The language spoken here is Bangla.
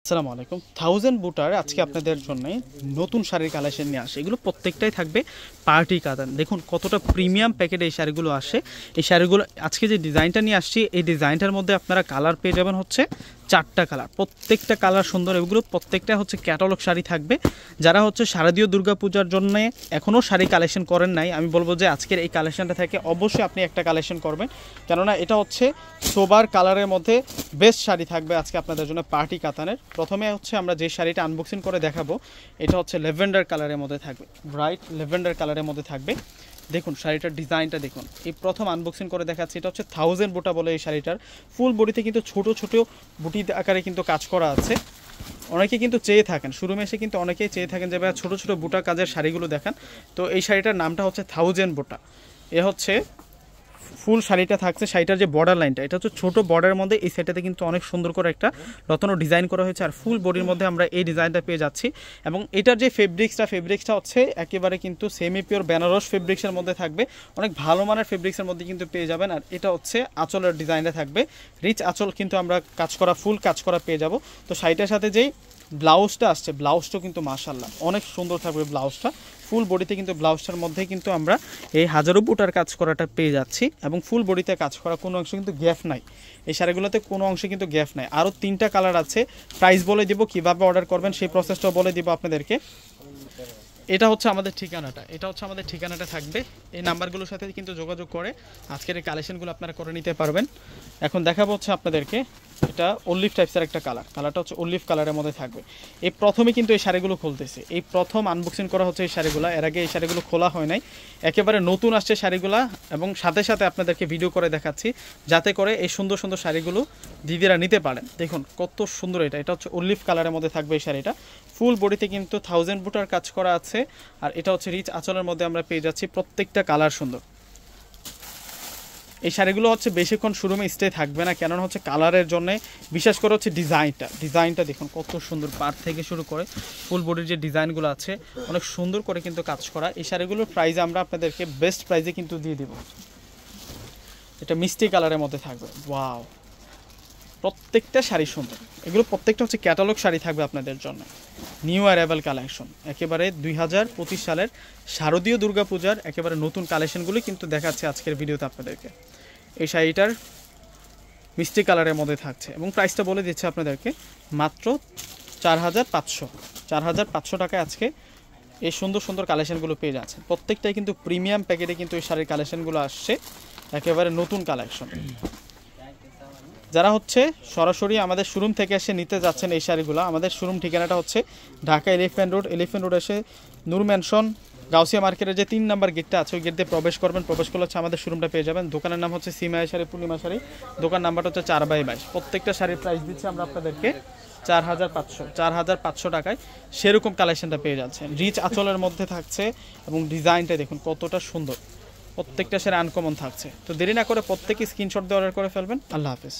আসসালামু আলাইকুম। 1000 বুটার আজকে আপনাদের জন্য নতুন শাড়ির কালেকশন নিয়ে আসে। এগুলো প্রত্যেকটাই থাকবে পার্টি কাতান। দেখুন কতটা প্রিমিয়াম প্যাকেটে এই শাড়িগুলো আসে। এই শাড়িগুলো আজকে যে ডিজাইনটা নিয়ে আসছি, এই ডিজাইনটার মধ্যে আপনারা কালার পেয়ে যাবেন হচ্ছে 4টা কালার। প্রত্যেকটা কালার সুন্দর। এগুলো প্রত্যেকটা হচ্ছে ক্যাটালগ শাড়ি থাকবে। যারা হচ্ছে শারদীয় দুর্গাপূজার জন্য এখনও শাড়ি কালেকশন করেন নাই, আমি বলবো যে আজকের এই কালেকশনটা থেকে অবশ্যই আপনি একটা কালেকশন করবেন, কেননা এটা হচ্ছে সোবার কালারের মধ্যে বেস্ট শাড়ি থাকবে আজকে আপনাদের জন্য পার্টি কাতানের। প্রথমে হচ্ছে আমরা যে শাড়িটা আনবক্সিং করে দেখাবো, এটা হচ্ছে ল্যাভেন্ডার কালারের মধ্যে থাকবে, ব্রাইট ল্যাভেন্ডার কালারের মধ্যে থাকবে। দেখুন শাড়িটার ডিজাইনটা দেখুন। এই প্রথম আনবক্সিং করে দেখাচ্ছি। এটা হচ্ছে 1000 বুটা বলে এই শাড়িটার। ফুল বডিতে কিন্তু ছোট ছোট বুটি আকারে কিন্তু কাজ করা আছে। অনেকে কিন্তু চেয়ে থাকেন, শোরুমে এসে কিন্তু অনেকেই চেয়ে থাকেন যে ভাই ছোটো ছোটো বুটা কাজের শাড়িগুলো দেখান। তো এই শাড়িটার নামটা হচ্ছে 1000 বুটা। এ হচ্ছে ফুল শাড়িটা থাকছে। শাড়িটার যে বর্ডার লাইনটা, এটা হচ্ছে ছোটো বর্ডারের মধ্যে এই সাইডটাতে কিন্তু অনেক সুন্দর করে একটা রত্ন ডিজাইন করা হয়েছে। আর ফুল বডির মধ্যে আমরা এই ডিজাইনটা পেয়ে যাচ্ছি। এবং এটার যে ফেব্রিক্সটা হচ্ছে একেবারে কিন্তু সেমি পিওর বেনারস ফেব্রিক্সের মধ্যে থাকবে। অনেক ভালো মানের ফেব্রিক্সের মধ্যে কিন্তু পেয়ে যাবেন। আর এটা হচ্ছে আঁচলের ডিজাইনটা থাকবে, রিচ আঁচল কিন্তু আমরা কাজ করা ফুল কাজ করা পেয়ে যাব। তো শাড়িটার সাথে যেই ব্লাউজটা আসছে, ব্লাউজটাও কিন্তু মাশাআল্লাহ অনেক সুন্দর থাকবে ব্লাউজটা। ফুল বডিতে কিন্তু ব্লাউজটার মধ্যে কিন্তু আমরা এই হাজারো বুটার কাজ করাটা পেয়ে যাচ্ছি। এবং ফুল বডিতে কাজ করা, কোনো অংশ কিন্তু গ্যাপ নাই এই শাড়িগুলোতে, কোনো অংশে কিন্তু গ্যাপ নাই। আরও 3টা কালার আছে। প্রাইস বলে দিব, কীভাবে অর্ডার করবেন সেই প্রসেসটাও বলে দিব আপনাদেরকে। এটা হচ্ছে আমাদের ঠিকানাটা থাকবে। এই নাম্বারগুলোর সাথে কিন্তু যোগাযোগ করে আজকের এই কালেকশনগুলো আপনারা করে নিতে পারবেন। এখন দেখাবো হচ্ছে আপনাদেরকে, এটা অলিভ টাইপসের একটা কালারটা হচ্ছে অলিভ কালারের মধ্যে থাকবে। এই প্রথমে কিন্তু এই শাড়িগুলো খুলতেছে, এই প্রথম আনবক্সিং করা হচ্ছে এই শাড়িগুলো। এর আগে এই শাড়িগুলো খোলা হয় নাই, একেবারে নতুন আসছে শাড়িগুলা। এবং সাথে সাথে আপনাদেরকে ভিডিও করে দেখাচ্ছি, যাতে করে এই সুন্দর সুন্দর শাড়িগুলো দিদিরা নিতে পারেন। দেখুন কত সুন্দর। এটা হচ্ছে অলিভ কালারের মধ্যে থাকবে এই শাড়িটা। ফুল বডিতে কিন্তু 1000 বুটার কাজ করা আছে। আর এটা হচ্ছে রিচ আঁচলের মধ্যে আমরা পেয়ে যাচ্ছি। প্রত্যেকটা কালার সুন্দর। এই শাড়িগুলো হচ্ছে বেশিক্ষণ শোরুমে স্টে থাকবে না, কেননা হচ্ছে কালারের জন্য। বিশেষ করে হচ্ছে ডিজাইনটা দেখুন কত সুন্দর। পার থেকে শুরু করে ফুল বডির যে ডিজাইনগুলো আছে অনেক সুন্দর করে কিন্তু কাজ করা। এই শাড়িগুলোর প্রাইস আমরা আপনাদেরকে বেস্ট প্রাইসে কিন্তু দিয়ে দেব। এটা মিষ্টি কালারের মধ্যে থাকবে। ওয়াও, প্রত্যেকটা শাড়ি সুন্দর। এগুলো প্রত্যেকটা হচ্ছে ক্যাটালগ শাড়ি থাকবে আপনাদের জন্য। নিউ অ্যারাইভাল কালেকশন, একেবারে 2025 সালের শারদীয় দুর্গাপূজার একেবারে নতুন কালেকশনগুলি কিন্তু দেখাচ্ছে আজকের ভিডিওতে আপনাদেরকে। এই শাড়িটার মিষ্টি কালারের মধ্যে থাকছে এবং প্রাইসটা বলে দিচ্ছে আপনাদেরকে মাত্র 4500 টাকায় আজকে এই সুন্দর সুন্দর কালেকশনগুলো পেয়ে যাচ্ছেন। প্রত্যেকটাই কিন্তু প্রিমিয়াম প্যাকেটে কিন্তু এই শাড়ির কালেকশনগুলো আসছে, একেবারে নতুন কালেকশন। যারা হচ্ছে সরাসরি আমাদের শোরুম থেকে এসে নিতে যাচ্ছেন এই শাড়িগুলো, আমাদের শোরুম ঠিকানাটা হচ্ছে ঢাকা এলিফ্যান্ট রোড এসে নূর ম্যানশন গাউসিয়া মার্কেটের যে 3 নম্বর গেটটা আছে, ওই গেট দিয়ে প্রবেশ করবেন। প্রবেশ করলে হচ্ছে আমাদের শোরুমটা পেয়ে যাবেন। দোকানের নাম হচ্ছে সিমায়া শাড়ি, পূর্ণিমা শাড়ি। দোকান নাম্বারটা হচ্ছে 4/22। প্রত্যেকটা শাড়ির প্রাইস দিচ্ছে আমরা আপনাদেরকে 4500 টাকায়। সেরকম কালেকশনটা পেয়ে যাচ্ছেন। রিচ আঁচলের মধ্যে থাকছে এবং ডিজাইনটা দেখুন কতটা সুন্দর। প্রত্যেকটা শাড়ি আনকমন থাকছে। তো দেরি না করে প্রত্যেকে স্ক্রিনশট দিয়ে অর্ডার করে ফেলবেন। আল্লাহ হাফেজ।